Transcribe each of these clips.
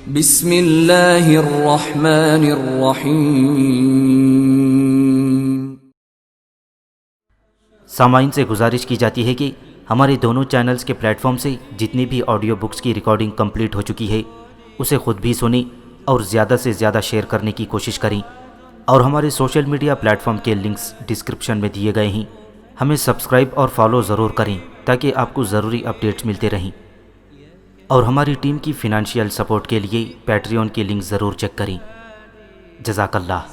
بسم اللہ الرحمن الرحیم۔ سامعین سے گزارش کی جاتی ہے کہ ہمارے دونوں چینلز کے پلیٹ فارم سے جتنی بھی آڈیو بکس کی ریکارڈنگ کمپلیٹ ہو چکی ہے اسے خود بھی سنیں اور زیادہ سے زیادہ شیئر کرنے کی کوشش کریں، اور ہمارے سوشل میڈیا پلیٹ فارم کے لنکس ڈسکرپشن میں دیے گئے ہیں، ہمیں سبسکرائب اور فالو ضرور کریں تاکہ آپ کو ضروری اپڈیٹس ملتے رہیں، اور ہماری ٹیم کی فنانشیل سپورٹ کے لیے پیٹریون کی لنک ضرور چیک کریں۔ جزاک اللہ۔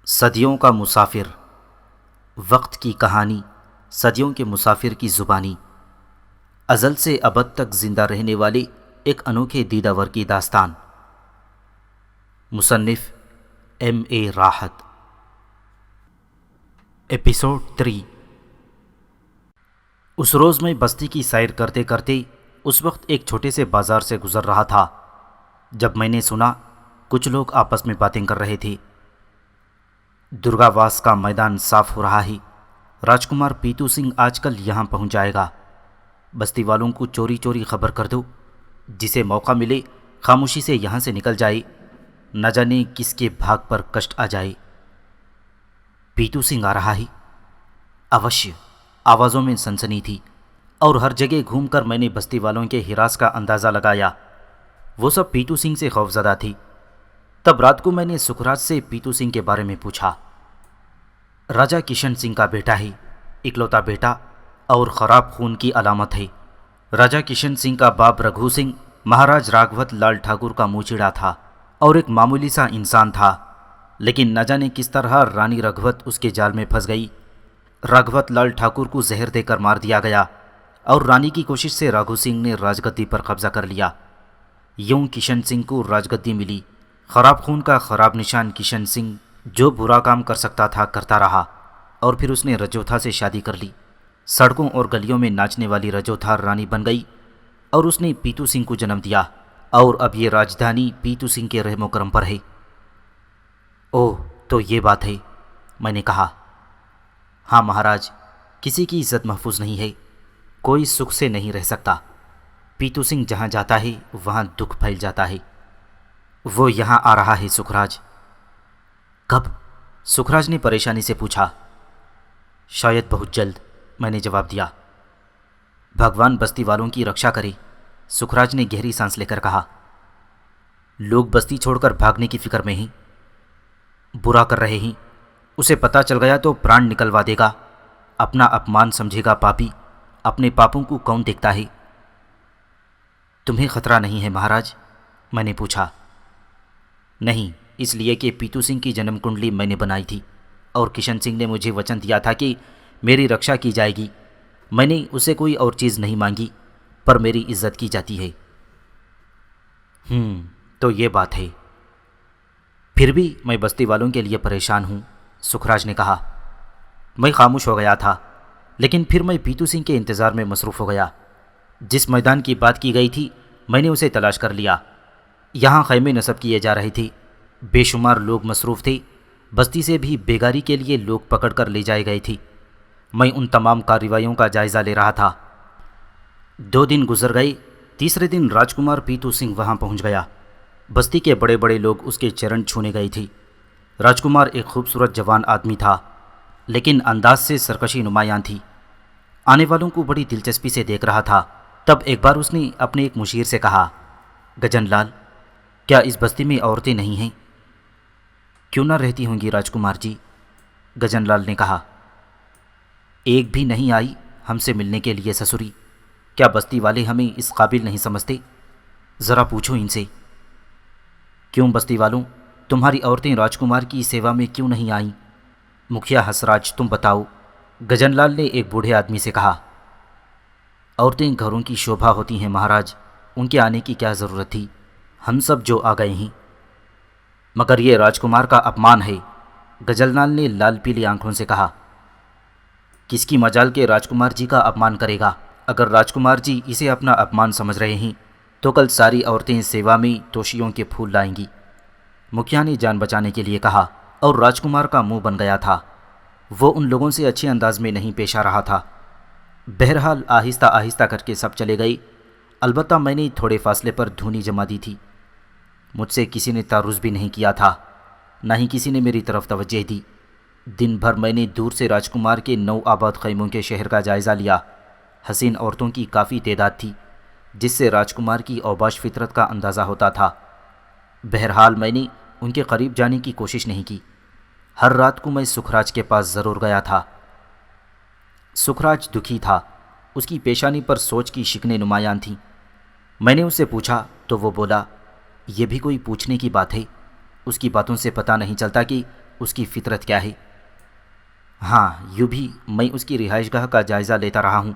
صدیوں کا مسافر، وقت کی کہانی، صدیوں کے مسافر کی زبانی، ازل سے ابد تک زندہ رہنے والے ایک انوکھے دیداور کی داستان۔ مصنف M.A. راحت۔ ایپیسوڈ 3۔ اس روز میں بستی کی سیر کرتے کرتے اس وقت ایک چھوٹے سے بازار سے گزر رہا تھا جب میں نے سنا کچھ لوگ آپس میں باتیں کر رہے تھے۔ درگا واس کا میدان صاف ہو رہا ہے، راجکمار پیتو سنگھ آج کل یہاں پہنچ جائے گا، بستی والوں کو چوری چوری خبر کر دو، جسے موقع ملے خاموشی سے یہاں سے نکل جائے، نہ جانے کس کے بھاگ پر کشٹ آ جائے۔ پیتو سنگھ آ رہا ہے؟ اوشیہ، آوازوں میں سنسنی تھی، اور ہر جگہ گھوم کر میں نے بستی والوں کے ہراس کا اندازہ لگایا۔ وہ سب پیتو سنگھ سے خوفزدہ تھی۔ تب رات کو میں نے سکھراج سے پیتو سنگھ کے بارے میں پوچھا۔ راجا کشن سنگھ کا بیٹا ہے، اکلوتا بیٹا، اور خراب خون کی علامت ہے۔ راجا کشن سنگھ کا باپ رگھو سنگھ مہاراج راگھوت لال ٹھاکر کا موچڑا تھا اور ایک معمولی سا انسان تھا، لیکن نہ جانے کس طرح رانی رگھوت اس کے جال میں پھنس گئی۔ راگھوت لال ٹھاکر کو زہر دے کر مار دیا گیا اور رانی کی کوشش سے رگھو سنگھ نے راجگدی پر قبضہ کر لیا۔ یوں کشن سنگھ کو راجگدی ملی۔ خراب خون کا خراب نشان کشن سنگھ جو برا کام کر سکتا تھا کرتا رہا، اور پھر اس نے رجوتھا سے شادی کر لی۔ سڑکوں اور گلیوں میں ناچنے والی رجوتھا رانی بن گئی اور اس نے پیتو سنگھ کو جنم دیا، اور اب یہ راجدھانی پیتو سنگھ کے رحم و کرم پر ہے۔ اوہ، تو یہ بات ہے، میں نے کہا۔ ہاں مہاراج، کسی کی عزت محفوظ نہیں ہے، کوئی سکھ سے نہیں رہ سکتا۔ پیتو سنگھ جہاں جاتا ہے وہاں دکھ پھیل جاتا ہے۔ وہ یہاں آ رہا ہے سکھراج۔ کب؟ سکھراج نے پریشانی سے پوچھا۔ شاید بہت جلد، میں نے جواب دیا۔ بھگوان بستی والوں کی رکشا کرے، سکھراج نے گہری سانس لے کر کہا۔ لوگ بستی چھوڑ کر بھاگنے کی فکر میں ہیں، برا کر رہے ہیں، اسے پتہ چل گیا تو پران نکلوا دے گا، اپنا اپمان سمجھے گا پاپی، اپنے پاپوں کو کون دیکھتا ہے؟ تمہیں خطرہ نہیں ہے مہاراج؟ میں نے پوچھا۔ نہیں، اس لیے کہ پیتو سنگھ کی جنم کنڈلی میں نے بنائی تھی، اور کشن سنگھ نے مجھے وچن دیا تھا کہ میری رکشا کی جائے گی۔ میں نے اسے کوئی اور چیز نہیں مانگی، پر میری عزت کی جاتی ہے۔ تو یہ بات ہے۔ پھر بھی میں بستی والوں کے لیے پریشان ہوں، سکھراج نے کہا۔ میں خاموش ہو گیا تھا، لیکن پھر میں پیتو سنگھ کے انتظار میں مصروف ہو گیا۔ جس میدان کی بات کی گئی تھی میں نے اسے تلاش کر لیا۔ یہاں خیمے نصب کیے جا رہے تھے، بے شمار لوگ مصروف تھے، بستی سے بھی بیگاری کے لیے لوگ پکڑ کر لے جائے گئے تھے۔ میں ان تمام کارروائیوں کا جائزہ لے رہا تھا۔ 2 دن گزر گئے، تیسرے دن راجکمار پیتو سنگھ وہاں پہنچ گیا۔ بستی کے بڑے بڑے لوگ اس کے چرن چھونے گئے تھے۔ راجکمار ایک خوبصورت جوان آدمی تھا، لیکن انداز سے سرکشی نمایاں تھی۔ آنے والوں کو بڑی دلچسپی سے دیکھ رہا تھا۔ تب ایک بار اس نے اپنے ایک مشیر سے کہا، گجن لال، کیا اس بستی میں عورتیں نہیں ہیں؟ کیوں نہ رہتی ہوں گی راجکمار جی، گجن لال نے کہا۔ ایک بھی نہیں آئی ہم سے ملنے کے لیے سسری، کیا بستی والے ہمیں اس قابل نہیں سمجھتے؟ ذرا پوچھو ان سے۔ کیوں بستی والوں، تمہاری عورتیں راجکمار کی سیوا میں کیوں نہیں آئیں؟ مکھیا ہسراج، تم بتاؤ، گجن لال نے ایک بوڑھے آدمی سے کہا۔ عورتیں گھروں کی شوبھا ہوتی ہیں مہاراج، ان کے آنے کی کیا ضرورت تھی؟ ہم سب جو آ گئے ہیں۔ مگر یہ راجکمار کا اپمان ہے، گجن لال نے لال پیلی آنکھوں سے کہا۔ کس کی مجال کے راجکمار جی کا اپمان کرے گا؟ اگر راجکمار جی اسے اپنا اپمان سمجھ رہے ہیں تو کل ساری عورتیں سیوا میں توشیوں کے پھول لائیں گی، مکھیا نے جان بچانے کے لیے کہا، اور راجکمار کا منہ بن گیا تھا۔ وہ ان لوگوں سے اچھے انداز میں نہیں پیش آ رہا تھا۔ بہرحال آہستہ آہستہ کر کے سب چلے گئے البتہ میں نے تھوڑے فاصلے پر دھونی جما دی تھی۔ مجھ سے کسی نے تعرض بھی نہیں کیا تھا، نہ ہی کسی نے میری طرف توجہ دی۔ دن بھر میں نے دور سے راجکمار کے نو آباد خیموں کے شہر کا جائزہ لیا۔ حسین عورتوں کی کافی تعداد تھی، جس سے راجکمار کی اوباش فطرت کا اندازہ ہوتا تھا۔ بہرحال میں نے ان کے قریب جانے کی کوشش نہیں کی۔ ہر رات کو میں سکھراج کے پاس ضرور گیا تھا۔ سکھراج دکھی تھا، اس کی پیشانی پر سوچ کی شکنیں نمایاں تھیں۔ میں نے اس سے پوچھا تو وہ بولا، یہ بھی کوئی پوچھنے کی بات ہے؟ اس کی باتوں سے پتہ نہیں چلتا کہ اس کی فطرت کیا ہے۔ ہاں، یوں بھی میں اس کی رہائش گاہ کا جائزہ لیتا رہا ہوں۔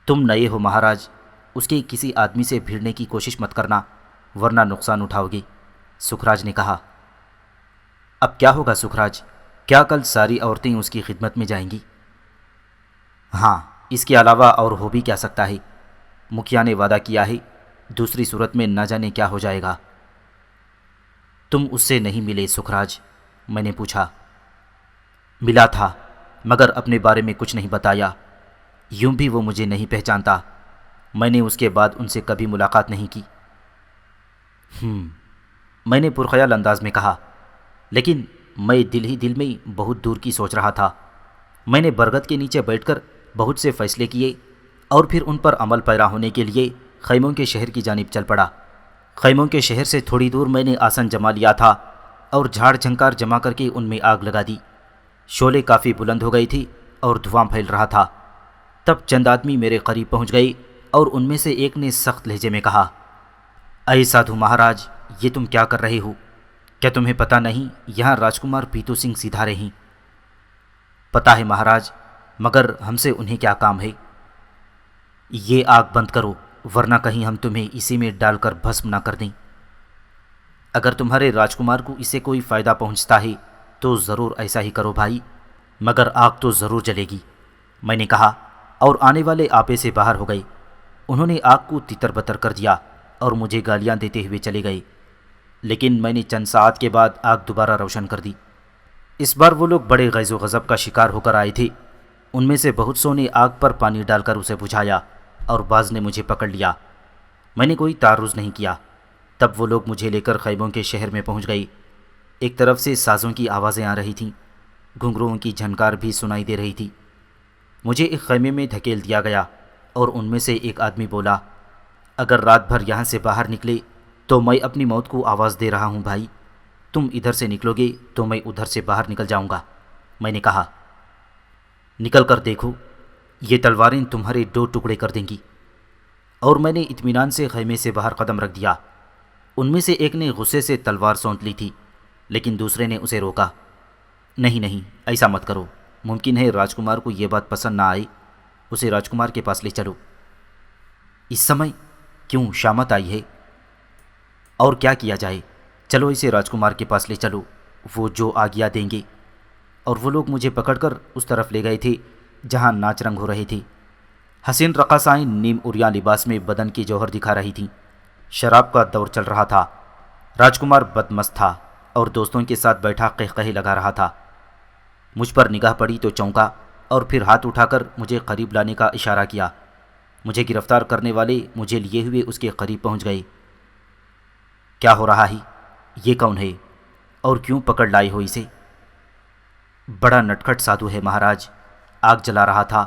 تم نئے ہو مہاراج، اس کے کسی آدمی سے بھیڑنے کی کوشش مت کرنا، ورنہ نقصان اٹھاؤ گے، سکھراج نے کہا۔ اب کیا ہوگا سکھراج؟ کیا کل ساری عورتیں اس کی خدمت میں جائیں گی؟ ہاں، اس کے علاوہ اور ہو بھی کیا سکتا ہے؟ مکھیا نے وعدہ کیا ہے، دوسری صورت میں نہ جانے کیا ہو جائے گا۔ تم اس سے نہیں ملے سکھراج؟ میں نے پوچھا۔ ملا تھا، مگر اپنے بارے میں کچھ نہیں بتایا۔ یوں بھی وہ مجھے نہیں پہچانتا۔ میں نے اس کے بعد ان سے کبھی ملاقات نہیں کی۔ میں نے پرخیال انداز میں کہا، لیکن میں دل ہی دل میں بہت دور کی سوچ رہا تھا۔ میں نے برگد کے نیچے بیٹھ کر بہت سے فیصلے کیے اور پھر ان پر عمل پیرا ہونے کے لیے خیموں کے شہر کی جانب چل پڑا۔ خیموں کے شہر سے تھوڑی دور میں نے آسن جما لیا تھا اور جھاڑ جھنکار جما کر کے ان میں آگ لگا دی۔ شعلے کافی بلند ہو گئی تھی اور دھواں پھیل رہا تھا۔ تب چند آدمی میرے قریب پہنچ گئے اور ان میں سے ایک نے سخت لہجے میں کہا، اے سادھو مہاراج، یہ تم کیا کر رہے ہو؟ کیا تمہیں پتہ نہیں یہاں راجکمار پیتو سنگھ سدھارے ہیں؟ پتہ ہے مہاراج، مگر ہم سے انہیں کیا کام ہے؟ یہ آگ بند کرو، ورنہ کہیں ہم تمہیں اسی میں ڈال کر بھسم نہ کر دیں۔ اگر تمہارے راجکمار کو اسے کوئی فائدہ پہنچتا ہے تو ضرور ایسا ہی کرو بھائی، مگر آگ تو ضرور جلے گی، میں نے کہا، اور آنے والے آپے سے باہر ہو گئے۔ انہوں نے آگ کو تتر بتر کر دیا اور مجھے گالیاں دیتے ہوئے چلے گئے، لیکن میں نے چند ساعت کے بعد آگ دوبارہ روشن کر دی۔ اس بار وہ لوگ بڑے غیظ و غضب کا شکار ہو کر آئے تھے۔ ان میں سے بہت سو نے آگ پر پانی ڈال کر اسے بجھایا اور بعض نے مجھے پکڑ لیا۔ میں نے کوئی تعرض نہیں کیا۔ تب وہ لوگ مجھے لے کر خیموں کے شہر میں پہنچ گئی۔ ایک طرف سے سازوں کی آوازیں آ رہی تھیں، گھنگروؤں کی جھنکار بھی سنائی دے رہی تھی۔ مجھے ایک خیمے میں دھکیل دیا گیا اور ان میں سے ایک آدمی بولا، اگر رات بھر یہاں سے باہر نکلے تو میں اپنی موت کو آواز دے رہا ہوں بھائی، تم ادھر سے نکلو گے تو میں ادھر سے باہر نکل جاؤں گا۔ میں نے کہا، نکل کر دیکھو، یہ تلواریں تمہارے 2 ٹکڑے کر دیں گی۔ اور میں نے اطمینان سے خیمے سے باہر قدم رکھ دیا۔ ان میں سے ایک نے غصے سے تلوار سونت لی تھی، لیکن دوسرے نے اسے روکا۔ نہیں نہیں، ایسا مت کرو، ممکن ہے راجکمار کو یہ بات پسند نہ آئے، اسے راجکمار کے پاس لے چلو۔ اس سمے کیوں؟ شامت آئی ہے، اور کیا کیا جائے؟ چلو اسے راجکمار کے پاس لے چلو، وہ جو آگیا دیں گے۔ اور وہ لوگ مجھے پکڑ کر اس طرف لے گئے تھے جہاں ناچ رنگ ہو رہی تھی۔ حسین رقاصائیں نیم عریاں لباس میں بدن کی جوہر دکھا رہی تھیں۔ شراب کا دور چل رہا تھا۔ راجکمار بدمست تھا اور دوستوں کے ساتھ بیٹھا قہقہے لگا رہا تھا۔ مجھ پر نگاہ پڑی تو چونکا اور پھر ہاتھ اٹھا کر مجھے قریب لانے کا اشارہ کیا۔ مجھے گرفتار کرنے والے مجھے لیے ہوئے اس کے قریب پہنچ گئے۔ کیا ہو رہا ہے؟ یہ کون ہے اور کیوں پکڑ لائے ہو اسے؟ بڑا نٹکھٹ سادھو ہے مہاراج، آگ جلا رہا تھا،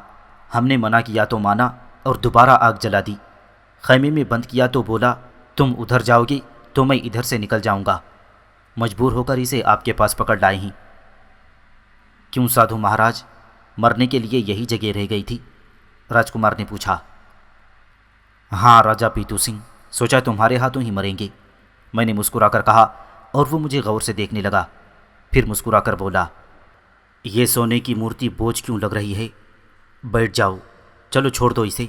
ہم نے منع کیا تو مانا اور دوبارہ آگ جلا دی۔ خیمے میں بند کیا تو بولا، تم ادھر جاؤ گے تو میں ادھر سے نکل جاؤں گا۔ مجبور ہو کر اسے آپ کے پاس پکڑ لائے ہیں۔ کیوں سادھو مہاراج، مرنے کے لیے یہی جگہ رہ گئی تھی؟ راجکمار نے پوچھا۔ ہاں راجا پیتو سنگھ، سوچا تمہارے ہاتھوں ہی مریں گے، میں نے مسکرا کر کہا، اور وہ مجھے غور سے دیکھنے لگا۔ پھر مسکرا کر بولا، یہ سونے کی مورتی بوجھ کیوں لگ رہی ہے؟ بیٹھ جاؤ، چلو چھوڑ دو اسے،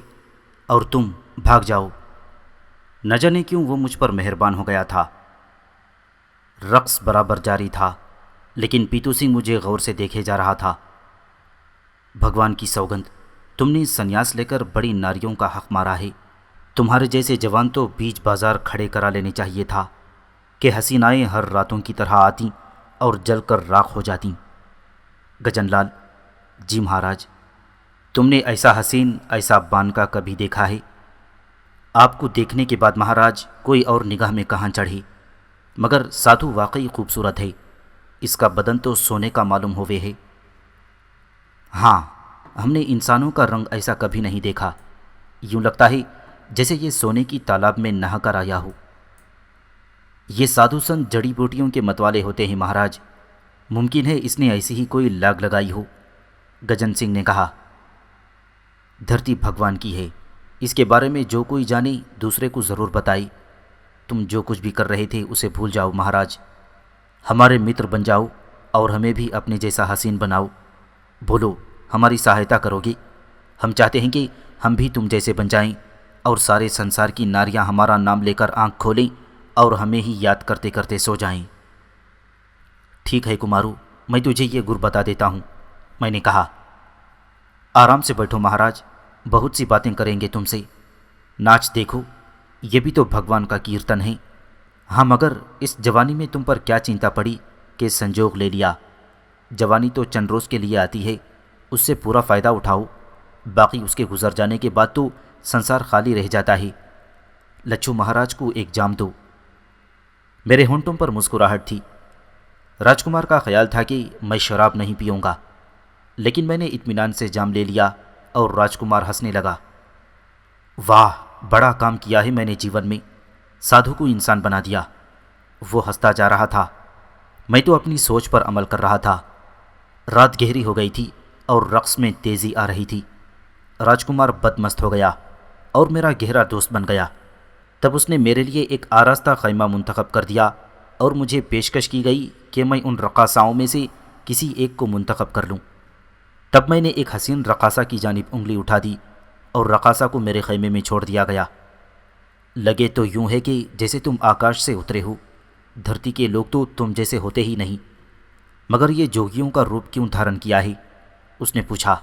اور تم بھاگ جاؤ۔ نہ جانے کیوں وہ مجھ پر مہربان ہو گیا تھا۔ رقص برابر جاری تھا، لیکن پیتو سنگھ مجھے غور سے دیکھے جا رہا تھا۔ بھگوان کی سوگند، تم نے سنیاس لے کر بڑی ناریوں کا حق مارا ہے۔ تمہارے جیسے جوان تو بیچ بازار کھڑے کرا لینے چاہیے تھا کہ حسینائیں ہر راتوں کی طرح آتیں اور جل کر راکھ ہو جاتیں۔ گجن لال، جی مہاراج، تم نے ایسا حسین، ایسا بان کا کبھی دیکھا ہے؟ آپ کو دیکھنے کے بعد مہاراج کوئی اور نگاہ میں کہاں چڑھی، مگر سادھو واقعی خوبصورت ہے، اس کا بدن تو سونے کا معلوم ہوئے ہے۔ ہاں، ہم نے انسانوں کا رنگ ایسا کبھی نہیں دیکھا، یوں لگتا ہے جیسے یہ سونے کی تالاب میں نہا کر آیا ہو۔ یہ سادھو سنت جڑی بوٹیوں کے متوالے ہوتے ہیں مہاراج، ممکن ہے اس نے ایسی ہی کوئی لاگ لگائی ہو، گجن سنگھ نے کہا۔ دھرتی بھگوان کی ہے، اس کے بارے میں جو کوئی جانے دوسرے کو ضرور بتائے۔ تم جو کچھ بھی کر رہے تھے اسے بھول جاؤ مہاراج، ہمارے متر بن جاؤ اور ہمیں بھی اپنے جیسا حسین بناؤ۔ بولو، ہماری سہایتا کرو گے؟ ہم چاہتے ہیں کہ ہم بھی تم جیسے بن جائیں اور سارے سنسار کی ناریاں ہمارا نام لے کر آنکھ کھولیں اور ہمیں ہی یاد کرتے کرتے سو جائیں۔ ٹھیک ہے کمارو، میں تجھے یہ گر بتا دیتا ہوں، میں نے کہا۔ آرام سے بیٹھو مہاراج، بہت سی باتیں کریں گے تم سے۔ ناچ دیکھو، یہ بھی تو بھگوان کا کیرتن ہے۔ ہاں مگر اس جوانی میں تم پر کیا چنتا پڑی کہ سنجوگ لے لیا؟ جوانی تو چند روز کے لیے آتی ہے، اس سے پورا فائدہ اٹھاؤ، باقی اس کے گزر جانے کے بعد تو سنسار خالی رہ جاتا ہے۔ لچھو مہاراج کو ایک جام دو۔ میرے ہونٹوں پر مسکراہٹ تھی۔ راجکمار کا خیال تھا کہ میں شراب نہیں پیوں گا، لیکن میں نے اطمینان سے جام لے لیا اور راجکمار ہنسنے لگا۔ واہ، بڑا کام کیا ہے میں نے جیون میں، سادھو کو انسان بنا دیا۔ وہ ہنستا جا رہا تھا، میں تو اپنی سوچ پر عمل کر رہا تھا۔ رات گہری ہو گئی تھی اور رقص میں تیزی آ رہی تھی۔ راجکمار بدمست ہو گیا اور میرا گہرا دوست بن گیا۔ تب اس نے میرے لیے ایک آراستہ خیمہ منتخب کر دیا اور مجھے پیشکش کی گئی کہ میں ان رقاصاؤں میں سے کسی ایک کو منتخب کر لوں۔ تب میں نے ایک حسین رقاصہ کی جانب انگلی اٹھا دی اور رقاصہ کو میرے خیمے میں چھوڑ دیا گیا۔ لگے تو یوں ہے کہ جیسے تم آکاش سے اترے ہو، دھرتی کے لوگ تو تم جیسے ہوتے ہی نہیں، مگر یہ جوگیوں کا روپ کیوں دھارن کیا ہے؟ اس نے پوچھا۔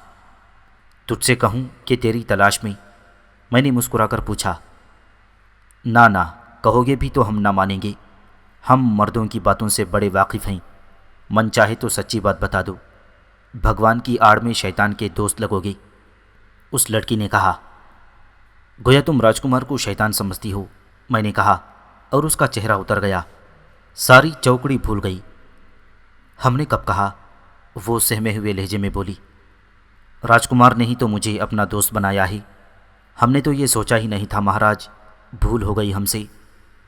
تجھ سے کہوں کہ تیری تلاش میں نے مسکرا کر پوچھا۔ نہ کہو گے بھی تو ہم نہ مانیں گے، ہم مردوں کی باتوں سے بڑے واقف ہیں، من چاہے تو سچی بات بتا دو، بھگوان کی آڑ میں شیطان کے دوست لگو گے۔ اس لڑکی نے کہا۔ گویا تم راجکمار کو شیطان سمجھتی ہو، میں نے کہا، اور اس کا چہرہ اتر گیا، ساری چوکڑی بھول گئی۔ ہم نے کب کہا؟ وہ سہمے ہوئے لہجے میں بولی۔ راجکمار نے ہی تو مجھے اپنا دوست بنایا ہے، ہم نے تو یہ سوچا ہی نہیں تھا مہاراج، بھول ہو گئی ہم سے،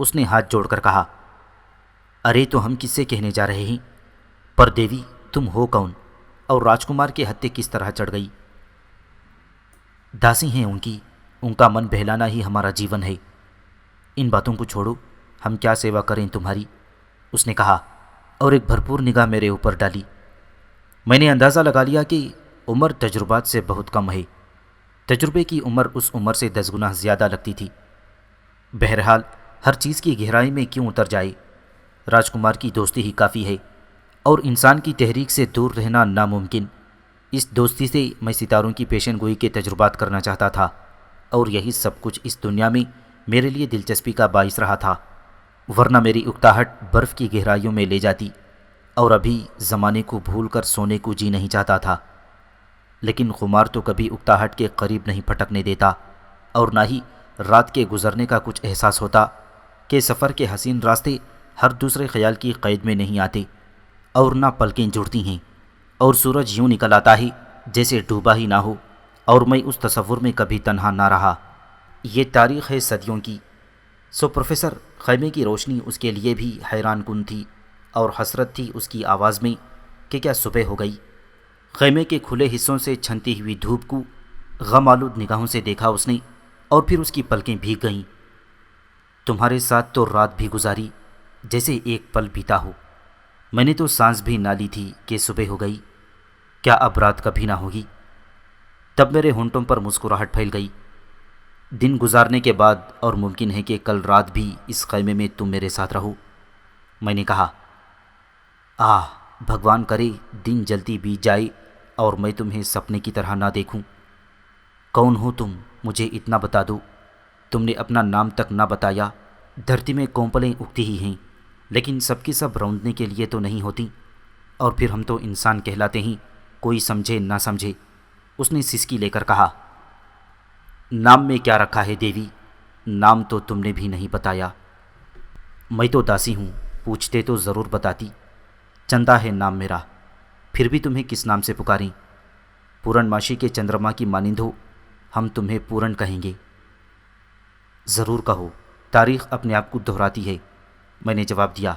اس نے ہاتھ جوڑ کر کہا۔ ارے تو ہم کس سے کہنے جا رہے ہیں؟ پر دیوی تم ہو کون اور راجکمار کے ہتھے کس طرح چڑھ گئی؟ داسی ہیں ان کا من بہلانا ہی ہمارا جیون ہے۔ ان باتوں کو چھوڑو، ہم کیا سیوا کریں تمہاری؟ اس نے کہا اور ایک بھرپور نگاہ میرے اوپر ڈالی۔ میں نے اندازہ لگا لیا کہ عمر تجربات سے بہت کم ہے، تجربے کی عمر اس عمر سے 10 گنا زیادہ لگتی تھی۔ بہرحال ہر چیز کی گہرائی میں کیوں اتر جائے، راجکمار کی دوستی ہی کافی ہے، اور انسان کی تحریک سے دور رہنا ناممکن۔ اس دوستی سے میں ستاروں کی پیشن گوئی کے تجربات کرنا چاہتا تھا، اور یہی سب کچھ اس دنیا میں میرے لیے دلچسپی کا باعث رہا تھا، ورنہ میری اکتاہٹ برف کی گہرائیوں میں لے جاتی اور ابھی زمانے کو بھول کر سونے کو جی نہیں چاہتا تھا۔ لیکن خمار تو کبھی اکتاہٹ کے قریب نہیں پھٹکنے دیتا، اور نہ ہی رات کے گزرنے کا کچھ احساس ہوتا کہ سفر کے حسین راستے ہر دوسرے خیال کی قید میں نہیں آتے، اور نہ پلکیں جڑتی ہیں اور سورج یوں نکل آتا ہے جیسے ڈوبا ہی نہ ہو، اور میں اس تصور میں کبھی تنہا نہ رہا۔ یہ تاریخ ہے صدیوں کی۔ سو پروفیسر، خیمے کی روشنی اس کے لیے بھی حیران کن تھی، اور حسرت تھی اس کی آواز میں کہ کیا صبح ہو گئی۔ خیمے کے کھلے حصوں سے چھنتی ہوئی دھوپ کو غم آلود نگاہوں سے دیکھا اس نے، اور پھر اس کی پلکیں بھیگ گئیں۔ تمہارے ساتھ تو رات بھی گزاری جیسے ایک پل بیتا ہو، میں نے تو سانس بھی نہ لی تھی کہ صبح ہو گئی، کیا اب رات کبھی نہ ہوگی؟ تب میرے ہونٹوں پر مسکراہٹ پھیل گئی۔ دن گزارنے کے بعد اور ممکن ہے کہ کل رات بھی اس خیمے میں تم میرے ساتھ رہو، میں نے کہا۔ بھگوان کرے دن جلدی بیت جائے اور میں تمہیں سپنے کی طرح نہ دیکھوں۔ کون ہو تم، مجھے اتنا بتا دو۔ تم نے اپنا نام تک نہ بتایا۔ دھرتی میں کونپلیں اگتی ہی ہیں، لیکن سب کی سب روندنے کے لیے تو نہیں ہوتی، اور پھر ہم تو انسان کہلاتے ہیں، کوئی سمجھے نہ سمجھے۔ اس نے سسکی لے کر کہا۔ نام میں کیا رکھا ہے دیوی؟ نام تو تم نے بھی نہیں بتایا۔ میں تو داسی ہوں، پوچھتے تو ضرور بتاتی۔ چندہ ہے نام میرا، پھر بھی تمہیں کس نام سے پکاریں؟ پورن ماشی کے چندرما کی مانند ہو، ہم تمہیں پورن کہیں گے۔ ضرور کہو، تاریخ اپنے آپ کو دہراتی ہے، میں نے جواب دیا۔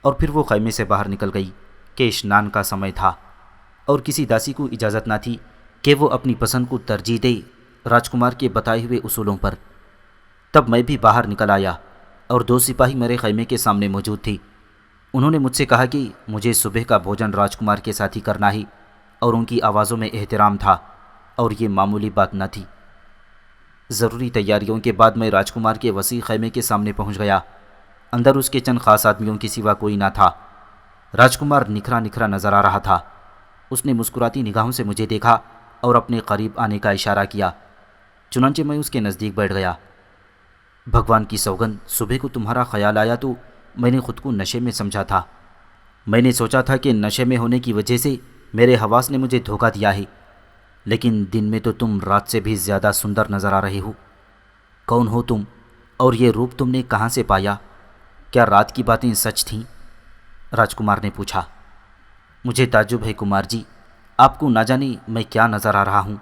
اور پھر وہ خیمے سے باہر نکل گئی کہ اشنان کا سمے تھا اور کسی داسی کو اجازت نہ تھی کہ وہ اپنی پسند کو ترجیح دے راجکمار کے بتائے ہوئے اصولوں پر۔ تب میں بھی باہر نکل آیا اور 2 سپاہی میرے خیمے کے سامنے موجود تھی۔ انہوں نے مجھ سے کہا کہ مجھے صبح کا بھوجن راجکمار کے ساتھ ہی کرنا ہے، اور ان کی آوازوں میں احترام تھا اور یہ معمولی بات نہ تھی۔ ضروری تیاریوں کے بعد میں راجکمار کے وسیع خیمے کے سامنے پہنچ گیا۔ اندر اس کے چند خاص آدمیوں کے سوا کوئی نہ تھا۔ راجکمار نکھرا نکھرا نظر آ رہا تھا۔ اس نے مسکراتی نگاہوں سے مجھے دیکھا اور اپنے قریب آنے کا اشارہ کیا، چنانچہ میں اس کے نزدیک بیٹھ گیا۔ بھگوان کی سوگند، صبح کو تمہارا خیال آیا تو میں نے خود کو نشے میں سمجھا تھا۔ میں نے سوچا تھا کہ نشے میں ہونے کی وجہ سے میرے حواس نے مجھے دھوکہ دیا ہے، لیکن دن میں تو تم رات سے بھی زیادہ سندر نظر آ رہے ہو۔ کون ہو تم، اور یہ روپ تم نے کہاں سے پایا؟ کیا رات کی باتیں سچ تھیں؟ راجکمار نے پوچھا۔ مجھے تعجب ہے کمار جی، آپ کو نہ جانے میں کیا نظر آ رہا ہوں،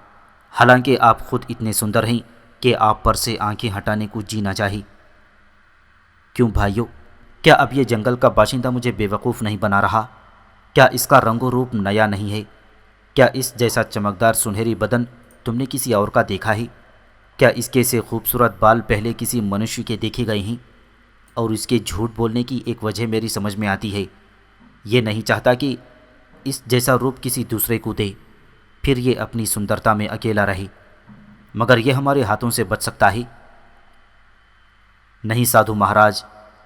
حالانکہ آپ خود اتنے سندر ہیں کہ آپ پر سے آنکھیں ہٹانے کو جی نہ چاہی۔ کیوں بھائیو، کیا اب یہ جنگل کا باشندہ مجھے بے وقوف نہیں بنا رہا؟ کیا اس کا رنگ و روپ نیا نہیں ہے؟ کیا اس جیسا چمکدار سنہری بدن تم نے کسی اور کا دیکھا ہے؟ کیا اس کے سے خوبصورت بال پہلے کسی منشی کے دیکھے گئے ہیں؟ اور اس کے جھوٹ بولنے کی ایک وجہ میری سمجھ میں آتی ہے، یہ نہیں چاہتا کہ اس جیسا روپ کسی دوسرے کو دے، پھر یہ اپنی سندرتا میں اکیلا رہے، مگر یہ ہمارے ہاتھوں سے بچ سکتا ہے؟ نہیں سادھو مہاراج،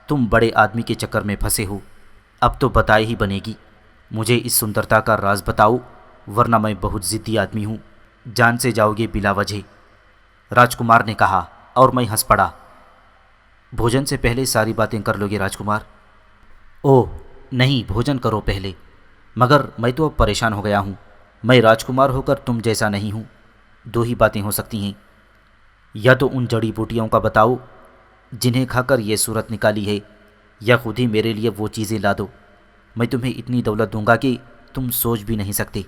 تم بڑے آدمی کے چکر میں پھنسے ہو، اب تو بتائے ہی بنے گی۔ مجھے اس سندرتا کا راز بتاؤ، ورنہ میں بہت ضدی آدمی ہوں، جان سے جاؤ گے بلا وجہ۔ راجکمار نے کہا اور میں ہنس پڑا۔ بھوجن سے پہلے ساری باتیں کر لو گے راجکمار؟ اوہ نہیں، بھوجن کرو پہلے۔ مگر میں تو اب پریشان ہو گیا ہوں، میں راجکمار ہو کر تم جیسا نہیں ہوں۔ 2 ہی باتیں ہو سکتی ہیں، یا تو ان جڑی بوٹیوں کا بتاؤ جنہیں کھا کر یہ صورت نکالی ہے، یا خود ہی میرے لیے وہ چیزیں لا دو، میں تمہیں اتنی دولت دوں گا کہ تم سوچ بھی نہیں سکتے۔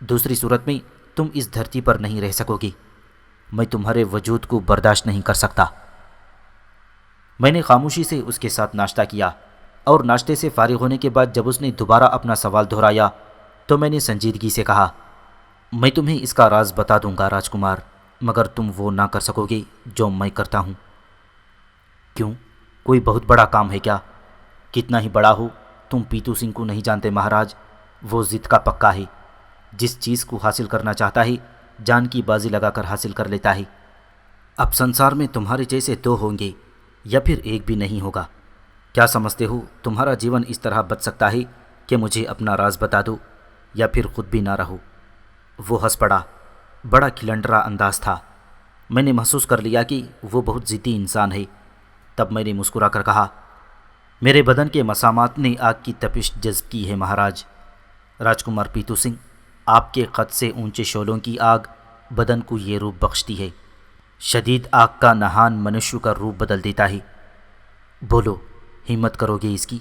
دوسری صورت میں تم اس دھرتی پر نہیں رہ سکو گے، میں تمہارے وجود کو برداشت نہیں کر سکتا۔ میں نے خاموشی سے اس کے ساتھ ناشتہ کیا، اور ناشتے سے فارغ ہونے کے بعد جب اس نے دوبارہ اپنا سوال دہرایا تو میں نے سنجیدگی سے کہا، میں تمہیں اس کا راز بتا دوں گا راجکمار، مگر تم وہ نہ کر سکو گے جو میں کرتا ہوں۔ کیوں؟ کوئی بہت بڑا کام ہے کیا؟ کتنا ہی بڑا ہو، تم پیتو سنگھ کو نہیں جانتے مہاراج، وہ ضد کا پکا ہے، جس چیز کو حاصل کرنا چاہتا ہے جان کی بازی لگا کر حاصل کر لیتا ہے۔ اب سنسار میں تمہارے جیسے 2 ہوں گے یا پھر ایک بھی نہیں ہوگا۔ کیا سمجھتے ہو تمہارا جیون اس طرح بچ سکتا ہے کہ مجھے اپنا راز بتا دو یا پھر خود بھی نہ رہو؟ وہ ہنس پڑا، بڑا کھلنڈرا انداز تھا۔ میں نے محسوس کر لیا کہ وہ بہت ضدی انسان ہے۔ تب میں نے مسکرا کر کہا، میرے بدن کے مسامات نے آگ کی تپش جذب کی ہے مہاراج۔ راجکمار پیتو سنگھ، آپ کے قد سے اونچے شعلوں کی آگ بدن کو یہ روپ بخشتی ہے، شدید آگ کا نہان منشیو کا روپ بدل دیتا ہے۔ بولو، ہمت کرو گے اس کی؟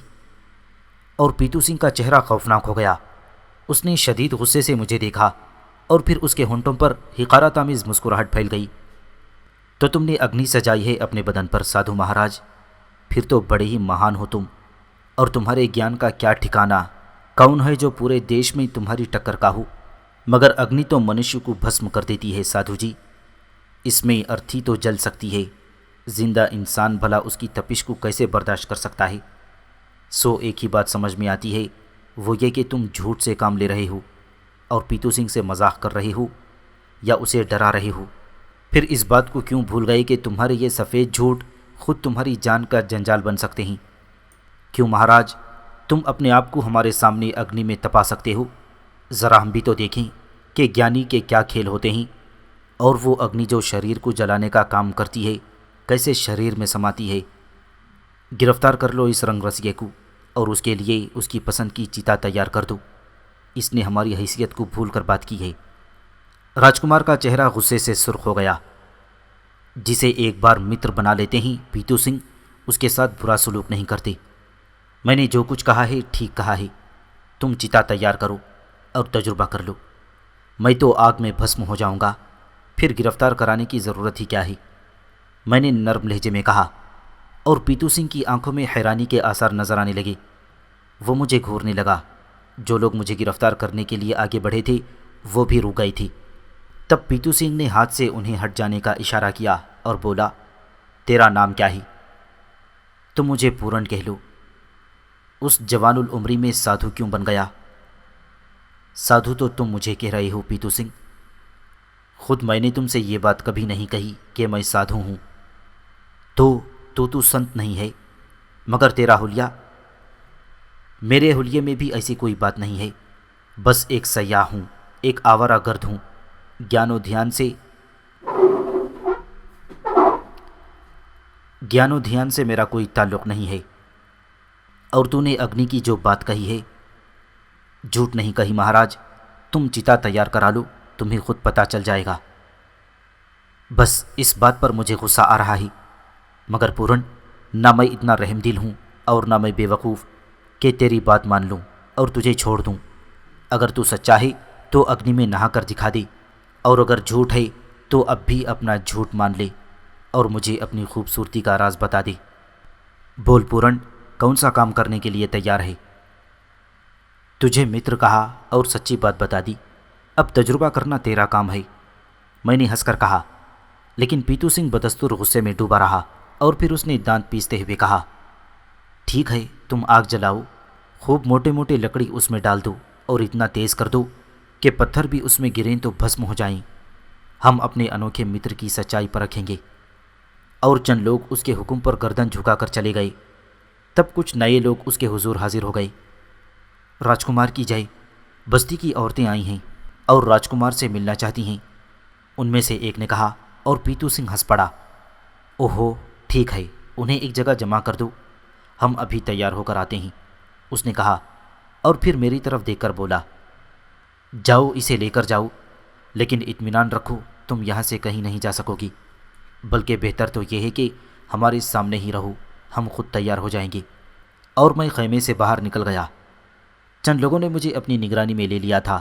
اور پیتو سنگھ کا چہرہ خوفناک ہو گیا۔ اس نے شدید غصے سے مجھے دیکھا اور پھر اس کے ہونٹوں پر حقارت آمیز مسکراہٹ پھیل گئی۔ تو تم نے اگنی سجائی ہے اپنے بدن پر سادھو مہاراج، پھر تو بڑے ہی مہان ہو تم، اور تمہارے گیان کا کیا ٹھکانہ؟ کون ہے جو پورے دیش میں تمہاری ٹکر کا ہو؟ مگر اگنی تو منشیو کو بھسم کر دیتی ہے سادھو جی، اس میں ارتھی تو جل سکتی ہے، زندہ انسان بھلا اس کی تپش کو کیسے برداشت کر سکتا ہے؟ سو ایک ہی بات سمجھ میں آتی ہے، وہ یہ کہ تم جھوٹ سے کام لے رہے ہو اور پیتو سنگھ سے مذاق کر رہے ہو یا اسے ڈرا رہے ہو۔ پھر اس بات کو کیوں بھول گئے کہ تمہارے یہ سفید جھوٹ خود تمہاری جان کا جنجال بن سکتے ہیں؟ کیوں مہاراج، تم اپنے آپ کو ہمارے سامنے اگنی میں تپا سکتے ہو؟ ذرا ہم بھی تو دیکھیں کہ گیانی کے کیا کھیل ہوتے ہیں، اور وہ اگنی جو شریر کو جلانے کا کام کرتی ہے کیسے شریر میں سماتی ہے۔ گرفتار کر لو اس رنگ رسیے کو اور اس کے لیے اس کی پسند کی چتا تیار کر دو، اس نے ہماری حیثیت کو بھول کر بات کی ہے۔ راجکمار کا چہرہ غصے سے سرخ ہو گیا جسے ایک بار متر بنا لیتے ہیں پیتو سنگھ اس کے ساتھ برا سلوک نہیں کرتے۔ میں نے جو کچھ کہا ہے ٹھیک کہا ہے، تم چتا تیار کرو اور تجربہ کر لو، میں تو آگ میں بھسم ہو جاؤں گا، پھر گرفتار کرانے کی ضرورت ہی کیا ہے، میں نے نرم لہجے میں کہا، اور پیتو سنگھ کی آنکھوں میں حیرانی کے آثار نظر آنے لگے۔ وہ مجھے گھورنے لگا۔ جو لوگ مجھے گرفتار کرنے کے لیے آگے بڑھے تھے وہ بھی رک گئی تھی۔ تب پیتو سنگھ نے ہاتھ سے انہیں ہٹ جانے کا اشارہ کیا اور بولا، تیرا نام کیا ہے؟ تم مجھے پورن کہہ لو۔ اس جوان العمری میں سادھو کیوں بن گیا؟ سادھو تو تم مجھے کہہ رہے ہو پیتو سنگھ، خود میں نے تم سے یہ بات کبھی نہیں کہی کہ میں سادھو ہوں۔ تو سنت نہیں ہے، مگر تیرا حلیہ؟ میرے حلیے میں بھی ایسی کوئی بات نہیں ہے، بس ایک سیاح ہوں، ایک آوارہ گرد ہوں، گیان و دھیان سے میرا کوئی تعلق نہیں ہے۔ اور تو نے اگنی کی جو بات کہی ہے، جھوٹ نہیں کہی مہاراج، تم چتا تیار کرا لو، تمہیں خود پتہ چل جائے گا۔ بس اس بات پر مجھے غصہ آ رہا ہے، مگر پورن، نہ میں اتنا رحم دل ہوں اور نہ میں بے وقوف کہ تیری بات مان لوں اور تجھے چھوڑ دوں۔ اگر تو سچا ہے تو اگنی میں نہا کر دکھا دے، اور اگر جھوٹ ہے تو اب بھی اپنا جھوٹ مان لے اور مجھے اپنی خوبصورتی کا راز بتا دے۔ بول پورن، کون سا کام کرنے کے لیے تیار ہے؟ تجھے متر کہا اور سچی بات بتا دی، اب تجربہ کرنا تیرا کام ہے، میں نے ہنس کر کہا۔ لیکن پیتو سنگھ بدستور غصے میں ڈوبا رہا اور پھر اس نے دانت پیستے ہوئے کہا، ٹھیک ہے، تم آگ جلاؤ، خوب موٹے موٹے لکڑی اس میں ڈال دو اور اتنا تیز کر دو کہ پتھر بھی اس میں گریں تو بھسم ہو جائیں۔ ہم اپنے انوکھے متر کی سچائی پر رکھیں گے۔ اور چند لوگ اس کے حکم پر گردن جھکا کر چلے گئے۔ تب کچھ نئے لوگ اس کے حضور حاضر ہو گئے۔ راجکمار کی جائے، بستی کی عورتیں آئی ہیں اور راجکمار سے ملنا چاہتی ہیں، ان میں سے ایک نے کہا، اور پیتو سنگھ ہنس پڑا۔ اوہو، ٹھیک ہے، انہیں ایک جگہ جمع کر دو، ہم ابھی تیار ہو کر آتے ہیں، اس نے کہا، اور پھر میری طرف دیکھ کر بولا، جاؤ اسے لے کر جاؤ، لیکن اطمینان رکھو تم یہاں سے کہیں نہیں جا سکو گی، بلکہ بہتر تو یہ ہے کہ ہمارے سامنے ہی رہو، ہم خود تیار ہو جائیں گے۔ اور میں خیمے سے باہر نکل گیا۔ چند لوگوں نے مجھے اپنی نگرانی میں لے لیا تھا،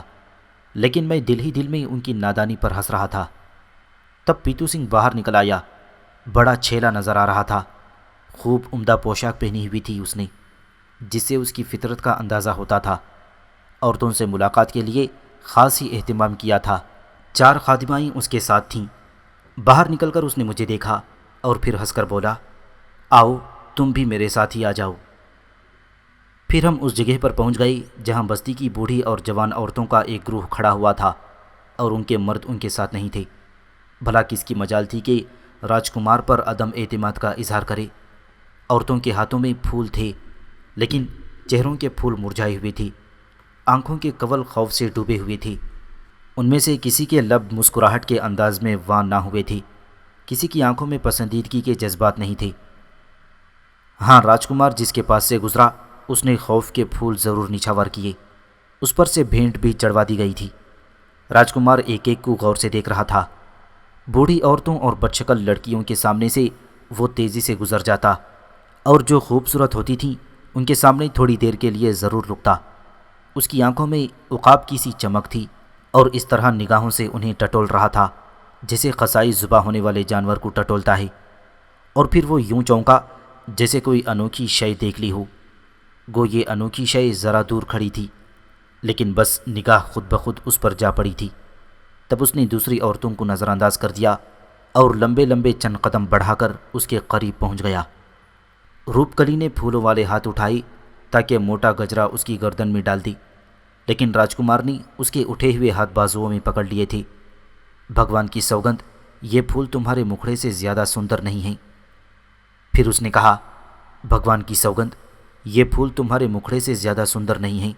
لیکن میں دل ہی دل میں ان کی نادانی پر ہنس رہا تھا۔ تب پیتو سنگھ باہر نکل آیا، بڑا چھیلا نظر آ رہا تھا، خوب عمدہ پوشاک پہنی ہوئی تھی اس نے، جس سے اس کی فطرت کا اندازہ ہوتا تھا۔ عورتوں سے ملاقات کے لیے خاص ہی اہتمام کیا تھا۔ 4 خادمائیں اس کے ساتھ تھیں۔ باہر نکل کر اس نے مجھے دیکھا اور پھر ہنس کر بولا، آؤ تم بھی میرے ساتھ ہی آ جاؤ۔ پھر ہم اس جگہ پر پہنچ گئے جہاں بستی کی بوڑھی اور جوان عورتوں کا ایک گروہ کھڑا ہوا تھا اور ان کے مرد ان کے ساتھ نہیں تھے۔ بھلا کس کی مجال تھی کہ راجکمار پر عدم اعتماد کا اظہار کرے؟ عورتوں کے ہاتھوں میں پھول تھے، لیکن چہروں کے پھول مرجھائے ہوئے تھے، آنکھوں کے کنول خوف سے ڈوبے ہوئے تھے۔ ان میں سے کسی کے لب مسکراہٹ کے انداز میں وان نہ ہوئے تھے، کسی کی آنکھوں میں پسندیدگی کے جذبات نہیں تھے۔ ہاں، راجکمار جس کے پاس سے گزرا اس نے خوف کے پھول ضرور نچھاور کیے، اس پر سے بھینٹ بھی چڑھوا دی گئی تھی۔ راجکمار ایک ایک کو غور سے دیکھ رہا تھا۔ بوڑھی عورتوں اور بدشکل لڑکیوں کے سامنے سے وہ تیزی سے گزر جاتا، اور جو خوبصورت ہوتی تھیں ان کے سامنے تھوڑی دیر کے لیے ضرور رکتا۔ اس کی آنکھوں میں عقاب کی سی چمک تھی اور اس طرح نگاہوں سے انہیں ٹٹول رہا تھا جیسے قصائی ذبح ہونے والے جانور کو ٹٹولتا ہے، اور پھر وہ یوں چونکا جیسے کوئی انوکھی شے دیکھ لی ہو۔ گو یہ انوکھی شے ذرا دور کھڑی تھی، لیکن بس نگاہ خود بخود اس پر جا پڑی تھی۔ تب اس نے دوسری عورتوں کو نظر انداز کر دیا اور لمبے لمبے چند قدم بڑھا کر اس کے قریب پہنچ گیا۔ روپ کلی نے پھولوں والے ہاتھ اٹھائی تاکہ موٹا گجرا اس کی گردن میں ڈال دی، لیکن راجکمار نے اس کے اٹھے ہوئے ہاتھ بازوؤں میں پکڑ لیے تھے۔ بھگوان کی سوگند، یہ پھول تمہارے مکھڑے سے زیادہ سندر نہیں ہیں۔ پھر اس نے کہا، بھگوان کی سوگند، یہ پھول تمہارے مکھڑے سے زیادہ سندر نہیں ہیں۔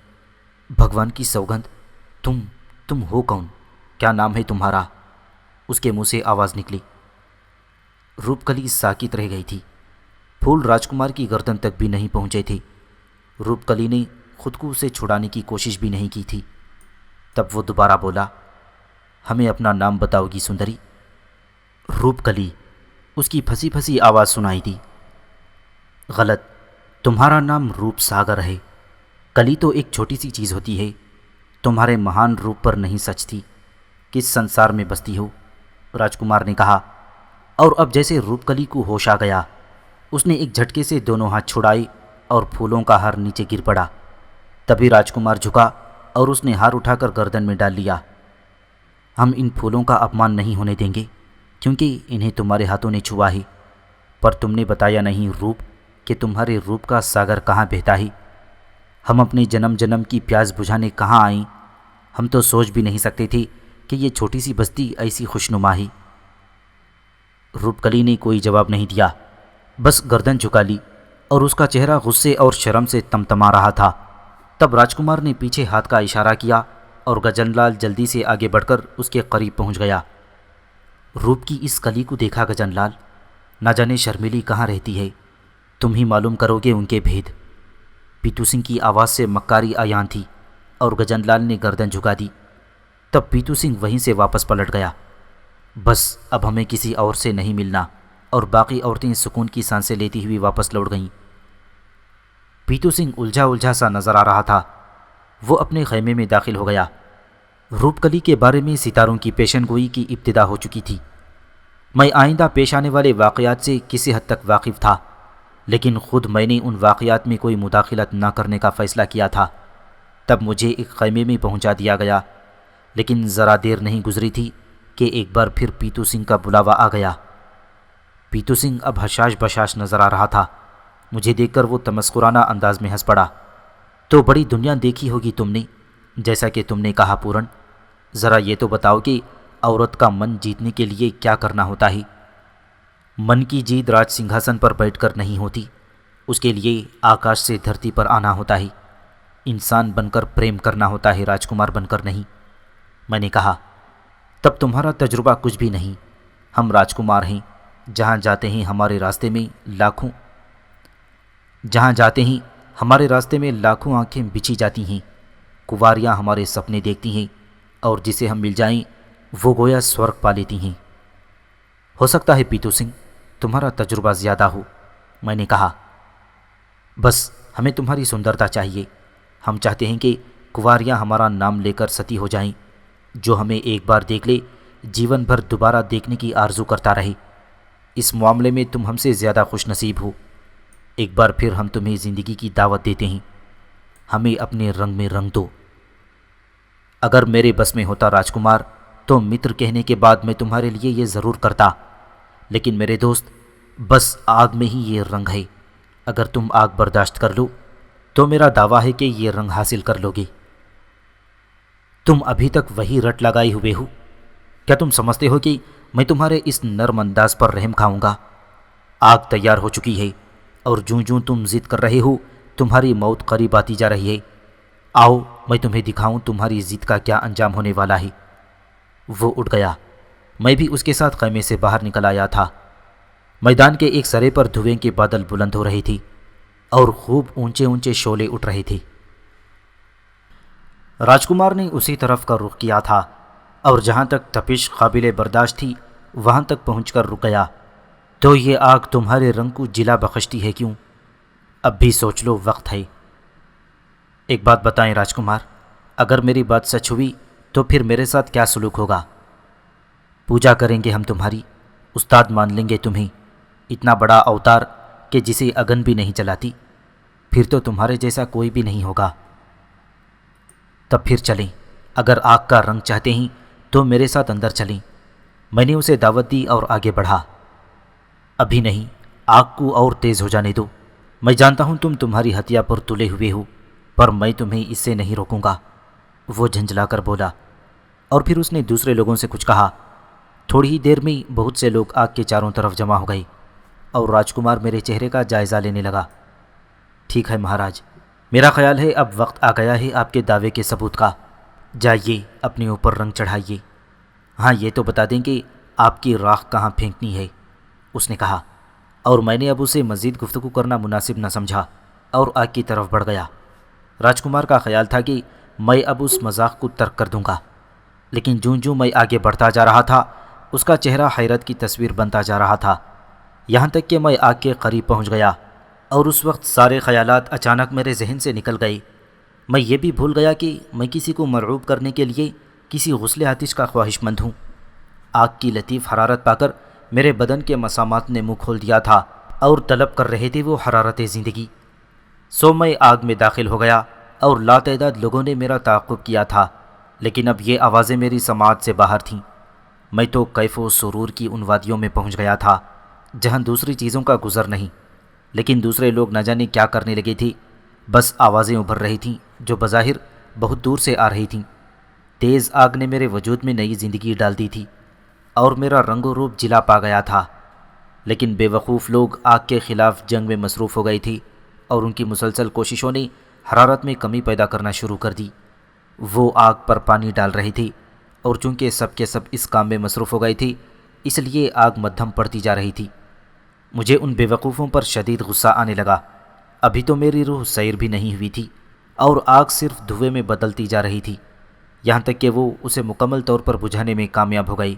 بھگوان کی سوگند، تم ہو کون؟ کیا نام ہے تمہارا؟ اس کے منہ سے آواز نکلی۔ روپ کلی ساکت رہ گئی تھی۔ پھول راجکمار کی گردن تک بھی نہیں پہنچے تھے۔ روپ کلی نے خود کو اسے چھڑانے کی کوشش بھی نہیں کی تھی۔ تب وہ دوبارہ بولا، ہمیں اپنا نام بتاؤ گی سندری؟ روپ کلی، اس کی پھنسی پھنسی آواز سنائی دی، غلط، تمہارا نام روپ ساگر ہے۔ کلی تو ایک چھوٹی سی چیز ہوتی ہے، تمہارے مہان روپ پر نہیں سچتی، کس سنسار میں بستی ہو؟ راجکمار نے کہا، اور اب جیسے روپ کلی کو ہوش آ گیا، اس نے ایک جھٹکے سے دونوں ہاتھ چھڑائے اور پھولوں کا ہار نیچے گر پڑا۔ تبھی راجکمار جھکا اور اس نے ہار اٹھا کر گردن میں ڈال لیا۔ ہم ان پھولوں کا اپمان نہیں ہونے دیں گے، کیونکہ انہیں تمہارے ہاتھوں نے چھوا ہے، پر تم نے بتایا نہیں روپ کہ تمہارے روپ کا ساگر کہاں بہتا ہے۔ ہم اپنے جنم جنم کی پیاس بجھانے کہاں آئیں؟ ہم تو سوچ بھی نہیں سکتے تھے کہ یہ چھوٹی سی بستی ایسی خوشنما ہے۔ روپ کلی نے کوئی جواب نہیں دیا، بس گردن جھکا لی، اور اس کا چہرہ غصے اور شرم سے تمتما رہا تھا۔ تب راجکمار نے پیچھے ہاتھ کا اشارہ کیا اور گجن لال جلدی سے آگے بڑھ کر اس کے قریب پہنچ گیا۔ روپ کی اس کلی کو دیکھا گجن لال؟ نہ جانے شرمیلی کہاں رہتی ہے، تم ہی معلوم کرو گے ان کے بھید۔ پیٹو سنگھ کی آواز سے مکاری آیان تھی اور گجن لال نے گردن جھکا دی۔ تب پیٹو سنگھ وہیں سے واپس پلٹ گیا۔ بس اب ہمیں کسی اور سے نہیں ملنا، اور باقی عورتیں سکون کی سانسیں لیتی ہوئی واپس لوٹ گئیں۔ پیٹو سنگھ الجھا الجھا سا نظر آ رہا تھا۔ وہ اپنے خیمے میں داخل ہو گیا۔ روپ کلی کے بارے میں ستاروں کی پیشن گوئی کی ابتدا ہو چکی تھی۔ میں آئندہ پیش آنے والے واقعات سے کسی حد تک واقف تھا، لیکن خود میں نے ان واقعات میں کوئی مداخلت نہ کرنے کا فیصلہ کیا تھا۔ تب مجھے ایک خیمے میں پہنچا دیا گیا، لیکن ذرا دیر نہیں گزری تھی کہ ایک بار پھر پیٹو سنگھ کا بلاوا آ گیا۔ پیٹو سنگھ اب حشاش بشاش نظر آ رہا تھا۔ مجھے دیکھ کر وہ تمسخرانہ انداز میں ہنس پڑا۔ تو بڑی دنیا دیکھی ہوگی تم نے، جیسا کہ تم نے کہا پورن۔ ذرا یہ تو بتاؤ کہ عورت کا من جیتنے کے لیے کیا کرنا ہوتا ہے؟ من کی جیت راج سنگھاسن پر بیٹھ کر نہیں ہوتی، اس کے لیے آکاش سے دھرتی پر آنا ہوتا ہے، انسان بن کر پریم کرنا ہوتا ہے، راجکمار بن کر نہیں۔ میں نے کہا، تب تمہارا تجربہ کچھ بھی نہیں۔ ہم راجکمار ہیں، جہاں جاتے ہیں ہمارے راستے میں لاکھوں آنکھیں بچھی جاتی ہیں، کنواریاں ہمارے سپنے دیکھتی ہیں، اور جسے ہم مل جائیں وہ گویا سورگ پا لیتی ہیں۔ ہو سکتا ہے پیٹو سنگھ تمہارا تجربہ زیادہ ہو، میں نے کہا۔ بس ہمیں تمہاری سندرتا چاہیے۔ ہم چاہتے ہیں کہ کنواریاں ہمارا نام لے کر ستی ہو جائیں، جو ہمیں ایک بار دیکھ لے جیون بھر دوبارہ دیکھنے کی آرزو کرتا رہے۔ اس معاملے میں تم ہم سے زیادہ خوش نصیب ہو۔ ایک بار پھر ہم تمہیں زندگی کی دعوت دیتے ہیں، ہمیں اپنے رنگ میں رنگ دو۔ اگر میرے بس میں ہوتا راجکمار تو متر کہنے کے بعد میں تمہارے لیے یہ ضرور کرتا، لیکن میرے دوست بس آگ میں ہی یہ رنگ ہے۔ اگر تم آگ برداشت کر لو تو میرا دعویٰ ہے کہ یہ رنگ حاصل کر لو گے۔ تم ابھی تک وہی رٹ لگائے ہوئے ہو۔ کیا تم سمجھتے ہو کہ میں تمہارے اس نرم انداز پر رحم کھاؤں گا؟ آگ تیار ہو چکی ہے، اور جوں جوں تم ضد کر رہے ہو تمہاری موت قریب آتی جا رہی ہے۔ آؤ میں تمہیں دکھاؤں تمہاری ضد کا کیا انجام ہونے والا ہے۔ وہ اٹھ گیا۔ میں بھی اس کے ساتھ خیمے سے باہر نکل آیا تھا۔ میدان کے ایک سرے پر دھوئیں کے بادل بلند ہو رہے تھے اور خوب اونچے اونچے شعلے اٹھ رہے تھے۔ راجکمار نے اسی طرف کا رخ کیا تھا، اور جہاں تک تپش قابل برداشت تھی وہاں تک پہنچ کر رک گیا۔ تو یہ آگ تمہارے رنگ کو جلا بخشتی ہے کیوں؟ اب بھی سوچ لو، وقت ہے۔ ایک بات بتائیں راجکمار، اگر میری بات سچ ہوئی تو پھر میرے ساتھ کیا سلوک ہوگا؟ پوجا کریں گے ہم تمہاری، استاد مان لیں گے تمہیں، اتنا بڑا اوتار کہ جسے اگن بھی نہیں چلاتی، پھر تو تمہارے جیسا کوئی بھی نہیں ہوگا۔ تب پھر چلیں، اگر آگ کا رنگ چاہتے ہیں تو میرے ساتھ اندر چلیں۔ میں نے اسے دعوت دی اور آگے بڑھا۔ ابھی نہیں، آگ کو اور تیز ہو جانے دو۔ میں جانتا ہوں تم تمہاری ہتھیا پر تلے ہوئے ہو، پر میں تمہیں اس سے نہیں روکوں گا، وہ جھنجھلا کر بولا۔ اور پھر اس نے دوسرے لوگوں سے کچھ کہا۔ تھوڑی ہی دیر میں بہت سے لوگ آگ کے چاروں طرف جمع ہو گئے، اور راجکمار میرے چہرے کا جائزہ لینے لگا۔ ٹھیک ہے مہاراج، میرا خیال ہے اب وقت آ گیا ہے آپ کے دعوے کے ثبوت کا۔ جائیے اپنے اوپر رنگ چڑھائیے۔ ہاں یہ تو بتا دیں کہ آپ کی راکھ کہاں پھینکنی ہے، اس نے کہا، اور میں نے اب اسے مزید گفتگو کرنا مناسب نہ سمجھا اور آگ کی طرف بڑھ گیا۔ راجکمار کا خیال تھا کہ میں اب اس مذاق کو ترک کر دوں گا، لیکن جوں جوں میں آگے بڑھتا جا رہا تھا اس کا چہرہ حیرت کی تصویر بنتا جا رہا تھا۔ یہاں تک کہ میں آگ کے قریب پہنچ گیا اور اس وقت سارے خیالات اچانک میرے ذہن سے نکل گئے۔ میں یہ بھی بھول گیا کہ میں کسی کو مرعوب کرنے کے لیے کسی غسل آتش کا خواہش مند ہوں۔ آگ کی لطیف حرارت پا کر میرے بدن کے مسامات نے منہ کھول دیا تھا اور طلب کر رہے تھے وہ حرارت زندگی۔ سو میں آگ میں داخل ہو گیا اور لاتعداد لوگوں نے میرا تعاقب کیا تھا، لیکن اب یہ آوازیں میری سماعت سے باہر تھیں۔ میں تو کیف و سرور کی ان وادیوں میں پہنچ گیا تھا جہاں دوسری چیزوں کا گزر نہیں، لیکن دوسرے لوگ نہ جانے کیا کرنے لگے تھے۔ بس آوازیں ابھر رہی تھیں جو بظاہر بہت دور سے آ رہی تھیں۔ تیز آگ نے میرے وجود میں نئی زندگی ڈال دی تھی اور میرا رنگ و روپ جلا پا گیا تھا، لیکن بے وقوف لوگ آگ کے خلاف جنگ میں مصروف ہو گئے تھے اور ان کی مسلسل کوششوں نے حرارت میں کمی پیدا کرنا شروع کر دی۔ وہ آگ پر پانی ڈال رہے تھے اور چونکہ سب کے سب اس کام میں مصروف ہو گئے تھے، اس لیے آگ مدھم پڑتی جا رہی تھی۔ مجھے ان بے وقوفوں پر شدید غصہ آنے لگا۔ ابھی تو میری روح سیر بھی نہیں ہوئی تھی اور آگ صرف دھوئے میں بدلتی جا رہی تھی، یہاں تک کہ وہ اسے مکمل طور پر بجھانے میں کامیاب ہو گئی۔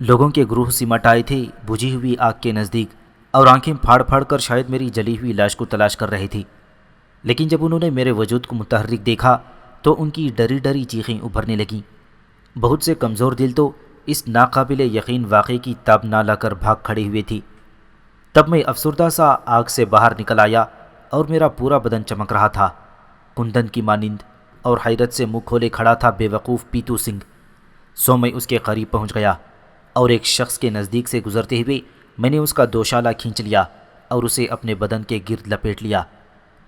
لوگوں کے گروہ سمٹ آئے تھے بجھی ہوئی آگ کے نزدیک اور آنکھیں پھاڑ پھاڑ کر شاید میری جلی ہوئی لاش کو تلاش کر رہے تھے، لیکن جب انہوں نے میرے وجود کو متحرک دیکھا تو ان کی ڈری ڈری چیخیں ابھرنے لگیں۔ بہت سے کمزور دل تو اس ناقابل یقین واقعے کی تاب نہ لا کر بھاگ کھڑے ہوئے تھی۔ تب میں افسردہ سا آگ سے باہر نکل آیا اور میرا پورا بدن چمک رہا تھا، کندن کی مانند، اور حیرت سے منہ کھولے کھڑا تھا بے وقوف پیتو سنگھ۔ سو میں اس کے قریب پہنچ گیا اور ایک شخص کے نزدیک سے گزرتے ہوئے میں نے اس کا دوشالہ کھینچ لیا اور اسے اپنے بدن کے گرد لپیٹ لیا،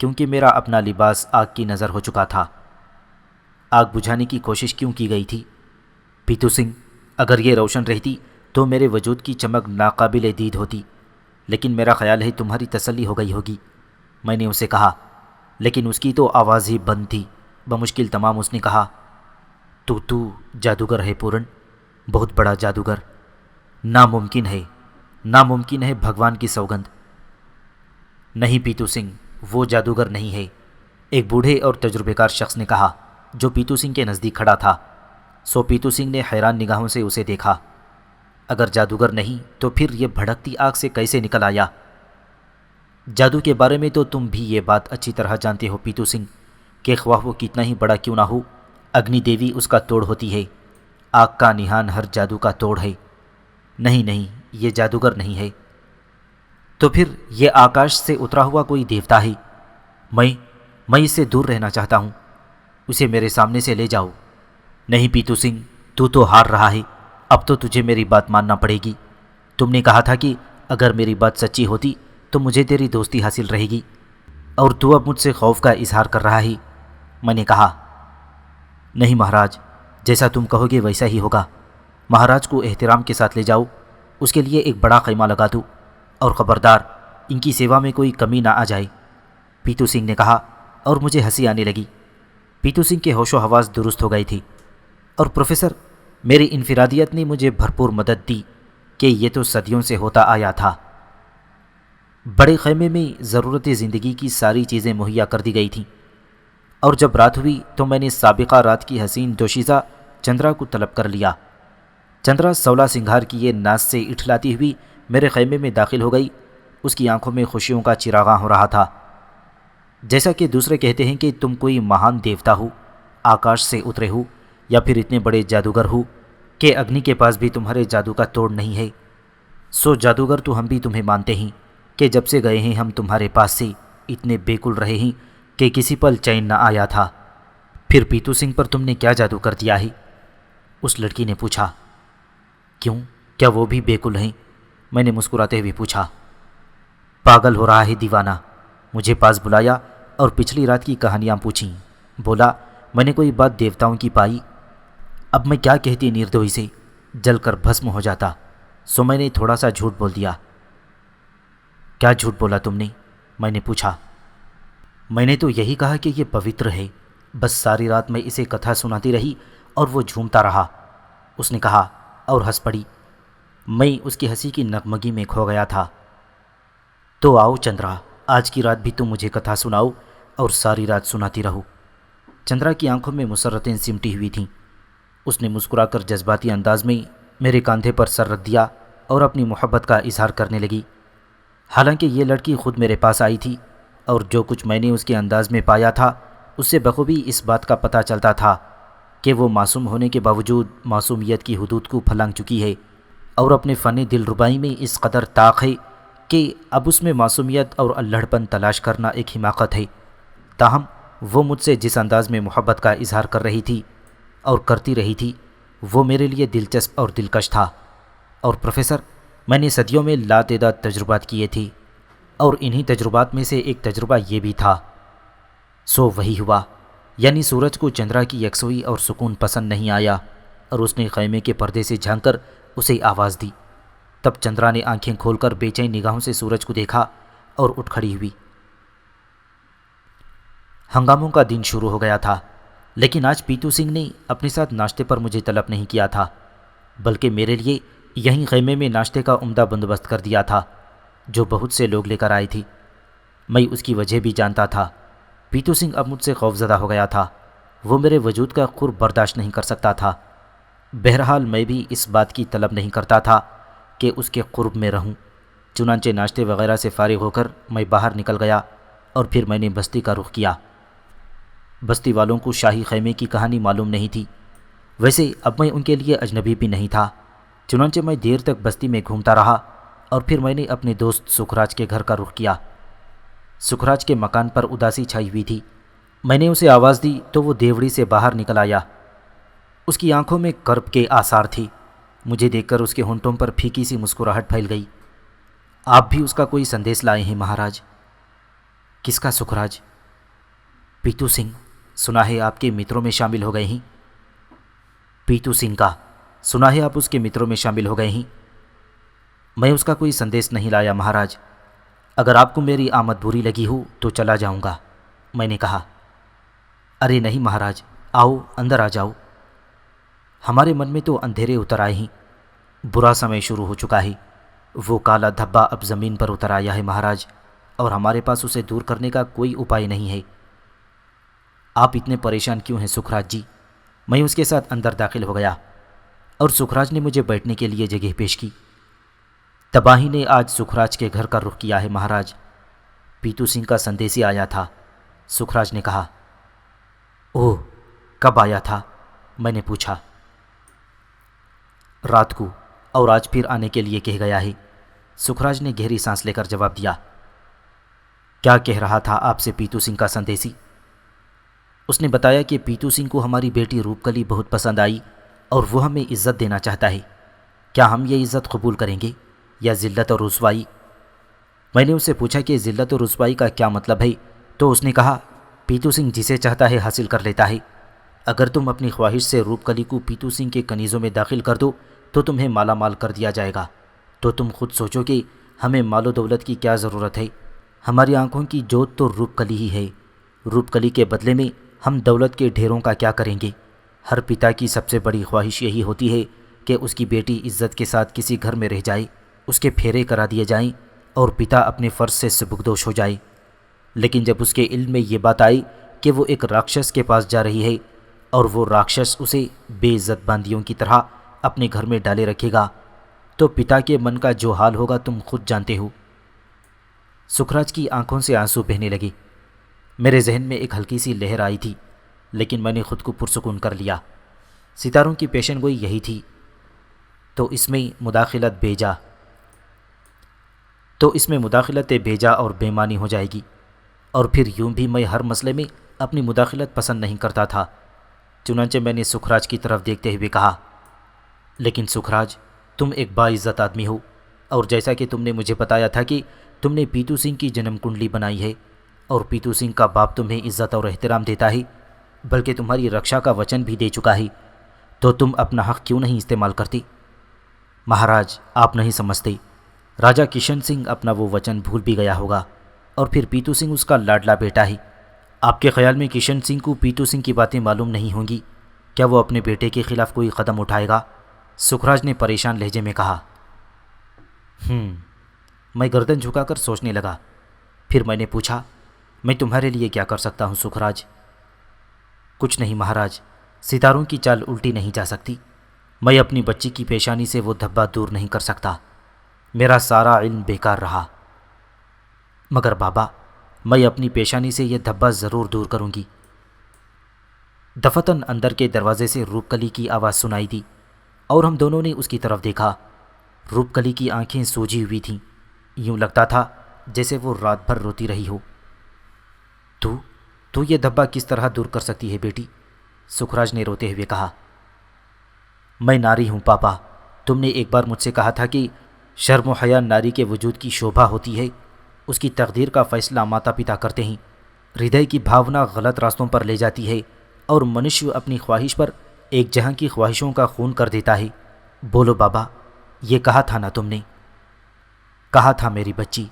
کیونکہ میرا اپنا لباس آگ کی نظر ہو چکا تھا۔ آگ بجھانے کی کوشش کیوں کی گئی تھی؟ پیتو سنگھ، اگر یہ روشن رہتی تو میرے وجود کی چمک ناقابل دید ہوتی، لیکن میرا خیال ہے تمہاری تسلی ہو گئی ہوگی، میں نے اسے کہا، لیکن اس کی تو آواز ہی بند تھی۔ بمشکل تمام اس نے کہا، تو جادوگر ہے پورن، بہت بڑا جادوگر، ناممکن ہے بھگوان کی سوگند۔ نہیں پیتو سنگھ، وہ جادوگر نہیں ہے، ایک بوڑھے اور تجربے کار شخص نے کہا جو پیتو سنگھ کے نزدیک کھڑا تھا۔ سو پیتو سنگھ نے حیران نگاہوں سے اسے دیکھا۔ اگر جادوگر نہیں تو پھر یہ بھڑکتی آگ سے کیسے نکل آیا؟ جادو کے بارے میں تو تم بھی یہ بات اچھی طرح جانتے ہو پیتو سنگھ کہ خواہ وہ کتنا ہی بڑا کیوں نہ ہو، اگنی دیوی اس کا توڑ ہوتی ہے۔ آگ کا نہان ہر جادو کا توڑ ہے۔ نہیں، یہ جادوگر نہیں ہے، تو پھر یہ آکاش سے اترا ہوا کوئی دیوتا ہے۔ میں اس سے دور رہنا چاہتا ہوں، اسے میرے سامنے سے لے جاؤ۔ نہیں پیتو سنگھ، تو ہار رہا ہے، اب تو تجھے میری بات ماننا پڑے گی۔ تم نے کہا تھا کہ اگر میری بات سچی ہوتی تو مجھے تیری دوستی حاصل رہے گی، اور تو اب مجھ سے خوف کا اظہار کر رہا ہے۔ میں نے کہا، نہیں مہاراج، جیسا تم کہو گے ویسا ہی ہوگا۔ مہاراج کو احترام کے ساتھ لے جاؤ، اس کے لیے ایک بڑا خیمہ لگا دو، اور خبردار ان کی سیوا میں کوئی کمی نہ آ جائے، پیتو سنگھ نے کہا، اور مجھے ہنسی آنے لگی۔ پیتو سنگھ کے ہوش و حواس درست ہو گئی تھی، اور پروفیسر، میری انفرادیت نے مجھے بھرپور مدد دی کہ یہ تو صدیوں سے ہوتا آیا تھا۔ بڑے خیمے میں ضرورت زندگی کی ساری چیزیں مہیا کر دی گئی تھیں، اور جب رات ہوئی تو میں نے سابقہ رات کی حسین دوشیزہ چندرا کو طلب کر لیا۔ چندرا 16 سنگھار کی یہ ناز سے اٹھلاتی ہوئی میرے خیمے میں داخل ہو گئی۔ اس کی آنکھوں میں خوشیوں کا چراغاں ہو رہا تھا۔ جیسا کہ دوسرے کہتے ہیں کہ تم کوئی مہان دیوتا ہو، آکاش سے اترے ہو، یا پھر اتنے بڑے جادوگر ہو کہ اگنی کے پاس بھی تمہارے جادو کا توڑ نہیں ہے، سو جادوگر تو ہم بھی تمہیں مانتے ہیں کہ جب سے گئے ہیں ہم تمہارے پاس سے اتنے بیکل رہے ہیں کہ کسی پل چین نہ آیا تھا۔ پھر پیتو سنگھ پر تم نے کیا جادو کر دیا ہے؟ اس لڑکی نے پوچھا۔ کیوں، کیا وہ بھی بیکل ہیں؟ میں نے مسکراتے ہوئے پوچھا۔ پاگل ہو رہا ہے دیوانہ، مجھے پاس بلایا اور پچھلی رات کی کہانیاں پوچھیں۔ بولا، میں نے کوئی بات دیوتاؤں کی پائی، اب میں کیا کہتی نیردوئی سے، جل کر بھسم ہو جاتا، سو میں نے تھوڑا سا جھوٹ بول دیا۔ کیا جھوٹ بولا تم نے؟ میں نے پوچھا۔ میں نے تو یہی کہا کہ یہ پوتر ہے، بس ساری رات میں اسے کتھا سناتی رہی اور وہ جھومتا رہا، اس نے کہا اور ہنس پڑی۔ میں اس کی ہنسی کی نغمگی میں کھو گیا تھا۔ تو آؤ چندرا، آج کی رات بھی تم مجھے کتھا سناؤ اور ساری رات سناتی رہو۔ چندرا کی آنکھوں میں مسرتیں سمٹی ہوئی تھیں۔ اس نے مسکرا کر جذباتی انداز میں میرے کاندھے پر سر رکھ دیا اور اپنی محبت کا اظہار کرنے لگی۔ حالانکہ یہ لڑکی خود میرے پاس آئی تھی اور جو کچھ میں نے اس کے انداز میں پایا تھا اس سے بخوبی اس بات کا پتہ چلتا تھا کہ وہ معصوم ہونے کے باوجود معصومیت کی حدود کو پھلانگ چکی ہے اور اپنے فن دل ربائی میں اس قدر طاق ہے کہ اب اس میں معصومیت اور اللڑ پن تلاش کرنا ایک حماقت ہے۔ تاہم وہ مجھ سے جس انداز میں محبت کا اظہار کر رہی تھی اور کرتی رہی تھی وہ میرے لیے دلچسپ اور دلکش تھا۔ اور پروفیسر، میں نے صدیوں میں لاتعداد تجربات کیے تھے اور انہی تجربات میں سے ایک تجربہ یہ بھی تھا۔ سو وہی ہوا، یعنی سورج کو چندرا کی یکسوئی اور سکون پسند نہیں آیا اور اس نے خیمے کے پردے سے جھانک کر اسے آواز دی۔ تب چندرا نے آنکھیں کھول کر بے چین نگاہوں سے سورج کو دیکھا اور اٹھ کھڑی ہوئی۔ ہنگاموں کا دن شروع ہو گیا تھا، لیکن آج پیتو سنگھ نے اپنے ساتھ ناشتے پر مجھے طلب نہیں کیا تھا، بلکہ میرے لیے یہیں خیمے میں ناشتے کا عمدہ بندوبست کر دیا تھا جو بہت سے لوگ لے کر آئے تھے۔ میں اس کی وجہ بھی جانتا تھا۔ پیتو سنگھ اب مجھ سے خوفزدہ ہو گیا تھا، وہ میرے وجود کا قرب برداشت نہیں کر سکتا تھا۔ بہرحال میں بھی اس بات کی طلب نہیں کرتا تھا کہ اس کے قرب میں رہوں، چنانچہ ناشتے وغیرہ سے فارغ ہو کر میں باہر نکل گیا اور پھر میں نے بستی کا رخ کیا۔ بستی والوں کو شاہی خیمے کی کہانی معلوم نہیں تھی، ویسے اب میں ان کے لیے اجنبی بھی نہیں تھا، چنانچہ میں دیر تک بستی میں گھومتا رہا اور پھر میں نے اپنے دوست سکھراج کے گھر کا رخ کیا۔ سکھراج کے مکان پر اداسی چھائی ہوئی تھی۔ میں نے اسے آواز دی تو وہ دیوڑی سے باہر نکل آیا۔ اس کی آنکھوں میں کرب کے آثار تھی۔ مجھے دیکھ کر اس کے ہونٹوں پر پھیکی سی مسکراہٹ پھیل گئی۔ آپ بھی اس کا کوئی سندیش لائے ہیں مہاراج؟ کس کا سکھراج؟ پیتو سنگھ، سنا ہے آپ کے متروں میں شامل ہو گئے ہیں۔ پیتو سنگھ کا، سنا ہے آپ اس کے متروں میں شامل ہو گئے ہیں۔ میں اس کا کوئی سندیش نہیں لایا مہاراج، اگر آپ کو میری آمد بری لگی ہو تو چلا جاؤں گا، میں نے کہا۔ ارے نہیں مہاراج، آؤ اندر آ جاؤ۔ ہمارے من میں تو اندھیرے اتر آئے ہیں، برا سمے شروع ہو چکا ہے، وہ کالا دھبا اب زمین پر اتر آیا ہے مہاراج، اور ہمارے پاس اسے دور کرنے کا کوئی اپائے نہیں ہے۔ آپ اتنے پریشان کیوں ہیں سکھراج جی؟ میں اس کے ساتھ اندر داخل ہو گیا اور سکھراج نے مجھے بیٹھنے کے لیے جگہ پیش کی۔ تباہی نے آج سکھراج کے گھر کا رخ کیا ہے مہاراج، پیتو سنگھ کا سندیسی آیا تھا، سکھراج نے کہا۔ اوہ، کب آیا تھا؟ میں نے پوچھا۔ رات کو، اور آج پھر آنے کے لیے کہہ گیا ہے، سکھراج نے گہری سانس لے کر جواب دیا۔ کیا کہہ رہا تھا آپ سے پیتو سنگھ کا سندیسی؟ اس نے بتایا کہ پیتو سنگھ کو ہماری بیٹی روپ کلی بہت پسند آئی اور وہ ہمیں عزت دینا چاہتا ہے، کیا ہم یہ عزت قبول کریں گے یا ذلت اور رسوائی؟ میں نے اس سے پوچھا کہ ذلت اور رسوائی کا کیا مطلب ہے، تو اس نے کہا، پیتو سنگھ جسے چاہتا ہے حاصل کر لیتا ہے، اگر تم اپنی خواہش سے روپ کلی کو پیتو سنگھ کے کنیزوں میں داخل کر دو تو تمہیں مالا مال کر دیا جائے گا۔ تو تم خود سوچو کہ ہمیں مال و دولت کی کیا ضرورت ہے، ہماری آنکھوں کی جوت تو روپ کلی ہی ہے، روپ کلی کے بدلے میں ہم دولت کے ڈھیروں کا کیا کریں گے؟ ہر پتا کی سب سے بڑی خواہش یہی ہوتی ہے کہ اس کی بیٹی عزت کے ساتھ کسی گھر میں رہ جائے، اس کے پھیرے کرا دیے جائیں اور پتا اپنے فرض سے سبکدوش ہو جائے۔ لیکن جب اس کے علم میں یہ بات آئی کہ وہ ایک راکشس کے پاس جا رہی ہے اور وہ راکشس اسے بے عزت باندیوں کی طرح اپنے گھر میں ڈالے رکھے گا، تو پتا کے من کا جو حال ہوگا تم خود جانتے ہو۔ سکھراج کی آنکھوں سے آنسو بہنے لگے۔ میرے ذہن میں ایک ہلکی سی لہر آئی تھی، لیکن میں نے خود کو پرسکون کر لیا۔ ستاروں کی پیشن گوئی یہی تھی، تو اس میں مداخلت بیجا اور بے معنی ہو جائے گی، اور پھر یوں بھی میں ہر مسئلے میں اپنی مداخلت پسند نہیں کرتا تھا۔ چنانچہ میں نے سکھراج کی طرف دیکھتے ہوئے کہا، لیکن سکھراج، تم ایک باعزت آدمی ہو، اور جیسا کہ تم نے مجھے بتایا تھا کہ تم نے پیتو سنگھ کی جنم کنڈلی بنائی ہے اور پیتو سنگھ کا باپ تمہیں عزت اور احترام دیتا ہے، بلکہ تمہاری رکشا کا وچن بھی دے چکا ہے، تو تم اپنا حق کیوں نہیں استعمال کرتے؟ مہاراج، آپ نہیں سمجھتے، راجا کشن سنگھ اپنا وہ وچن بھول بھی گیا ہوگا، اور پھر پیتو سنگھ اس کا لاڈلا بیٹا ہے۔ آپ کے خیال میں کشن سنگھ کو پیتو سنگھ کی باتیں معلوم نہیں ہوں گی؟ کیا وہ اپنے بیٹے کے خلاف کوئی قدم اٹھائے گا؟ سکھراج نے پریشان لہجے میں کہا۔ میں گردن جھکا کر سوچنے لگا۔ پھر میں نے پوچھا، میں تمہارے لیے کیا کر سکتا ہوں سکھراج؟ کچھ نہیں مہاراج، ستاروں کی چال الٹی نہیں جا سکتی، میں اپنی بچی کی پیشانی سے وہ دھبا دور نہیں کر سکتا، میرا سارا علم بیکار رہا۔ مگر بابا میں اپنی پیشانی سے یہ دھبا ضرور دور کروں گی۔ دفتن اندر کے دروازے سے روپ کلی کی آواز سنائی دی اور ہم دونوں نے اس کی طرف دیکھا۔ روپ کلی کی آنکھیں سوجی ہوئی تھیں، یوں لگتا تھا جیسے وہ رات بھر روتی رہی ہو۔ تو یہ دھبا کس طرح دور کر سکتی ہے بیٹی؟ سکھراج نے روتے ہوئے کہا۔ میں ناری ہوں پاپا، تم نے ایک بار مجھ سے کہا تھا کہ شرم و حیا ناری کے وجود کی شوبھا ہوتی ہے، اس کی تقدیر کا فیصلہ ماتا پتا کرتے ہیں، ہردے کی بھاونا غلط راستوں پر لے جاتی ہے اور منشیہ اپنی خواہش پر ایک جہاں کی خواہشوں کا خون کر دیتا ہے۔ بولو بابا، یہ کہا تھا نا تم نے؟ کہا تھا میری بچی،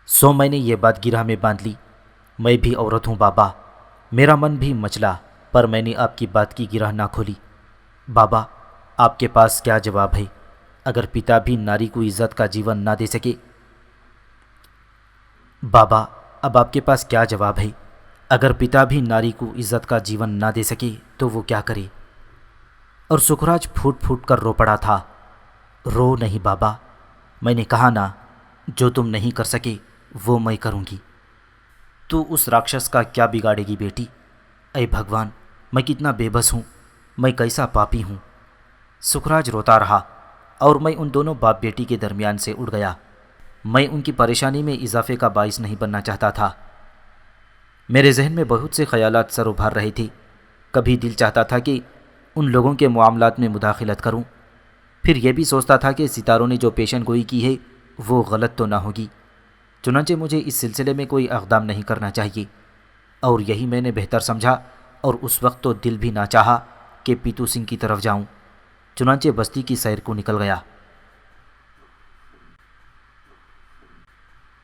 سو میں نے یہ بات گرہ میں باندھ لی۔ میں بھی عورت ہوں بابا، میرا من بھی مچلا، پر میں نے آپ کی بات کی گرہ نہ کھولی۔ بابا آپ کے پاس کیا جواب ہے اگر پتا بھی ناری کو عزت کا جیون نہ دے سکے؟ بابا اب آپ کے پاس کیا جواب ہے؟ اگر پتا بھی ناری کو عزت کا جیون نہ دے سکے تو وہ کیا کرے؟ اور سکھراج پھوٹ پھوٹ کر رو پڑا تھا۔ رو نہیں بابا، میں نے کہا نا، جو تم نہیں کر سکے وہ میں کروں گی۔ تو اس راکشس کا کیا بگاڑے گی بیٹی؟ اے بھگوان، میں کتنا بے بس ہوں، میں کیسا پاپی ہوں۔ سکھراج روتا رہا اور میں ان دونوں باپ بیٹی کے درمیان سے اڑ گیا۔ میں ان کی پریشانی میں اضافے کا باعث نہیں بننا چاہتا تھا۔ میرے ذہن میں بہت سے خیالات سر ابھار رہے تھے۔ کبھی دل چاہتا تھا کہ ان لوگوں کے معاملات میں مداخلت کروں، پھر یہ بھی سوچتا تھا کہ ستاروں نے جو پیشن گوئی کی ہے وہ غلط تو نہ ہوگی، چنانچہ مجھے اس سلسلے میں کوئی اقدام نہیں کرنا چاہیے، اور یہی میں نے بہتر سمجھا، اور اس وقت تو دل بھی نہ چاہا کہ پیتو سنگھ کی طرف جاؤں، چنانچہ بستی کی سیر کو نکل گیا۔